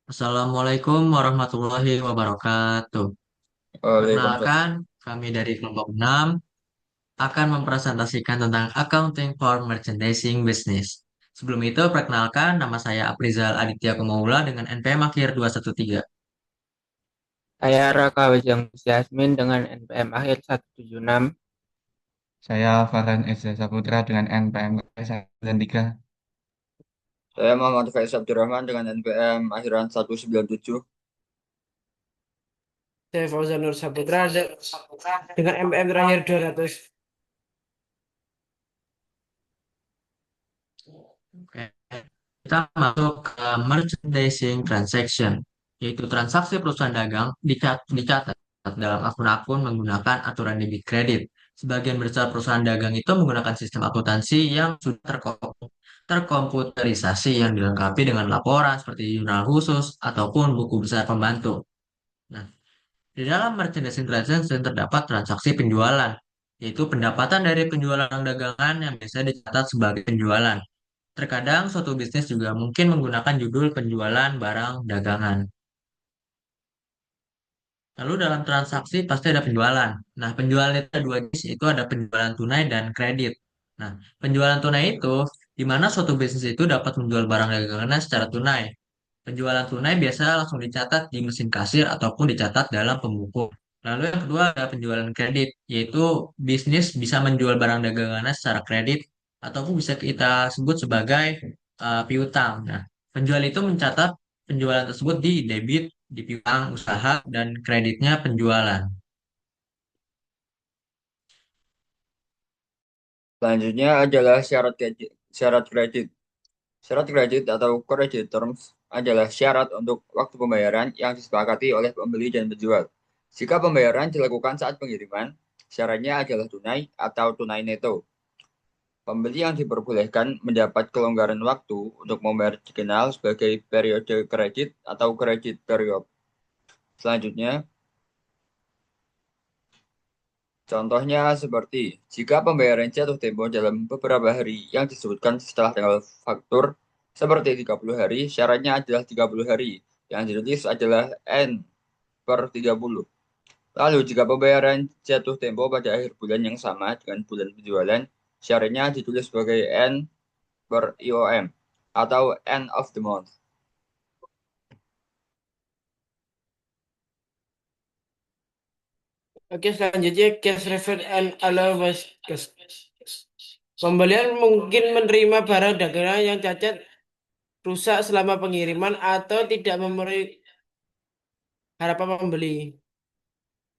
Assalamualaikum warahmatullahi wabarakatuh. Waalaikumsalam. Perkenalkan, kami dari kelompok 6 akan mempresentasikan tentang Accounting for Merchandising Business. Sebelum itu, perkenalkan nama saya Aprizal Aditya Kumaula dengan NPM akhir 213. Saya Raka Wijang Yasmin dengan NPM akhir 176. Saya Farhan Eza Saputra dengan NPM 3. Saya Muhammad Faiz Abdurrahman dengan NPM akhiran 197. Saya Fauzan Nur Saputra dengan MPM terakhir 200. Oke, kita masuk ke merchandising transaction, yaitu transaksi perusahaan dagang dicatat dalam akun-akun menggunakan aturan debit kredit. Sebagian besar perusahaan dagang itu menggunakan sistem akuntansi yang sudah terkomputerisasi yang dilengkapi dengan laporan seperti jurnal khusus ataupun buku besar pembantu. Nah, di dalam merchandising transaction terdapat transaksi penjualan, yaitu pendapatan dari penjualan dagangan yang biasa dicatat sebagai penjualan. Terkadang suatu bisnis juga mungkin menggunakan judul penjualan barang dagangan. Lalu dalam transaksi pasti ada penjualan. Nah, penjualan itu ada dua jenis, itu ada penjualan tunai dan kredit. Nah, penjualan tunai itu di mana suatu bisnis itu dapat menjual barang dagangannya secara tunai. Penjualan tunai biasa langsung dicatat di mesin kasir ataupun dicatat dalam pembuku. Lalu yang kedua ada penjualan kredit, yaitu bisnis bisa menjual barang dagangannya secara kredit ataupun bisa kita sebut sebagai piutang. Nah, penjual itu mencatat penjualan tersebut di debit, di piutang usaha, dan kreditnya penjualan. Selanjutnya adalah syarat kredit. Syarat kredit atau credit terms adalah syarat untuk waktu pembayaran yang disepakati oleh pembeli dan penjual. Jika pembayaran dilakukan saat pengiriman, syaratnya adalah tunai atau tunai neto. Pembeli yang diperbolehkan mendapat kelonggaran waktu untuk membayar dikenal sebagai periode kredit atau kredit period. Selanjutnya, contohnya seperti jika pembayaran jatuh tempo dalam beberapa hari yang disebutkan setelah tanggal faktur seperti 30 hari, syaratnya adalah 30 hari. Yang ditulis adalah N per 30. Lalu jika pembayaran jatuh tempo pada akhir bulan yang sama dengan bulan penjualan, syaratnya ditulis sebagai N per IOM atau end of the month. Oke, selanjutnya cash refer and allowance cash. Pembelian mungkin menerima barang dagangan yang cacat, rusak selama pengiriman atau tidak memenuhi harapan pembeli.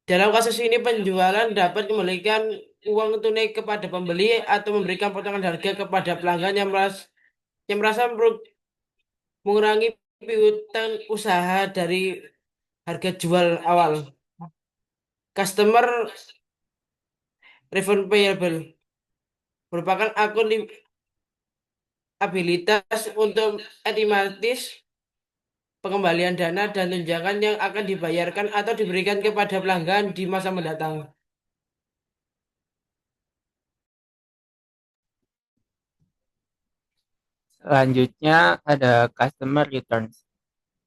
Dalam kasus ini penjualan dapat kembalikan uang tunai kepada pembeli atau memberikan potongan harga kepada pelanggan yang merasa mengurangi piutang usaha dari harga jual awal. Customer refund payable merupakan akun abilitas untuk otomatis pengembalian dana dan tunjangan yang akan dibayarkan atau diberikan kepada pelanggan di masa mendatang. Selanjutnya ada customer returns.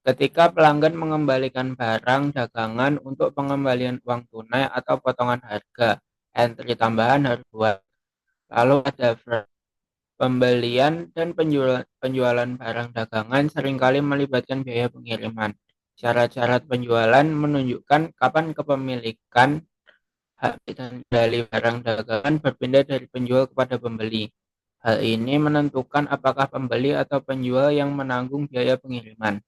Ketika pelanggan mengembalikan barang dagangan untuk pengembalian uang tunai atau potongan harga, entry tambahan harus buat. Lalu ada pembelian dan penjualan barang dagangan seringkali melibatkan biaya pengiriman. Syarat-syarat penjualan menunjukkan kapan kepemilikan hak kendali barang dagangan berpindah dari penjual kepada pembeli. Hal ini menentukan apakah pembeli atau penjual yang menanggung biaya pengiriman.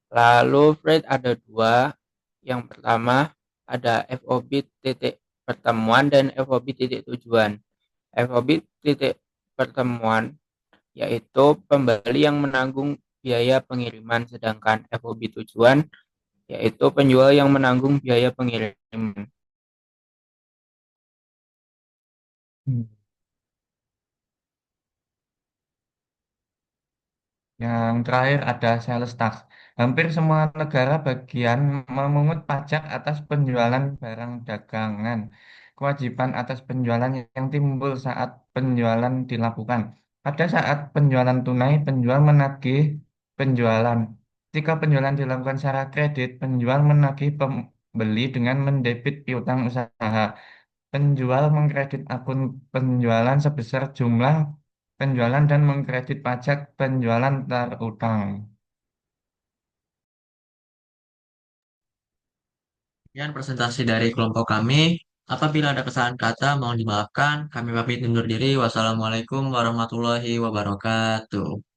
Lalu freight ada dua. Yang pertama ada FOB titik pertemuan dan FOB titik tujuan. FOB titik pertemuan yaitu pembeli yang menanggung biaya pengiriman, sedangkan FOB tujuan yaitu penjual yang menanggung biaya pengiriman. Hmm. Yang terakhir ada sales tax. Hampir semua negara bagian memungut pajak atas penjualan barang dagangan. Kewajiban atas penjualan yang timbul saat penjualan dilakukan. Pada saat penjualan tunai, penjual menagih penjualan. Jika penjualan dilakukan secara kredit, penjual menagih pembeli dengan mendebit piutang usaha. Penjual mengkredit akun penjualan sebesar jumlah penjualan dan mengkredit pajak penjualan terutang. Sekian presentasi dari kelompok kami. Apabila ada kesalahan kata, mohon dimaafkan. Kami pamit undur diri. Wassalamualaikum warahmatullahi wabarakatuh.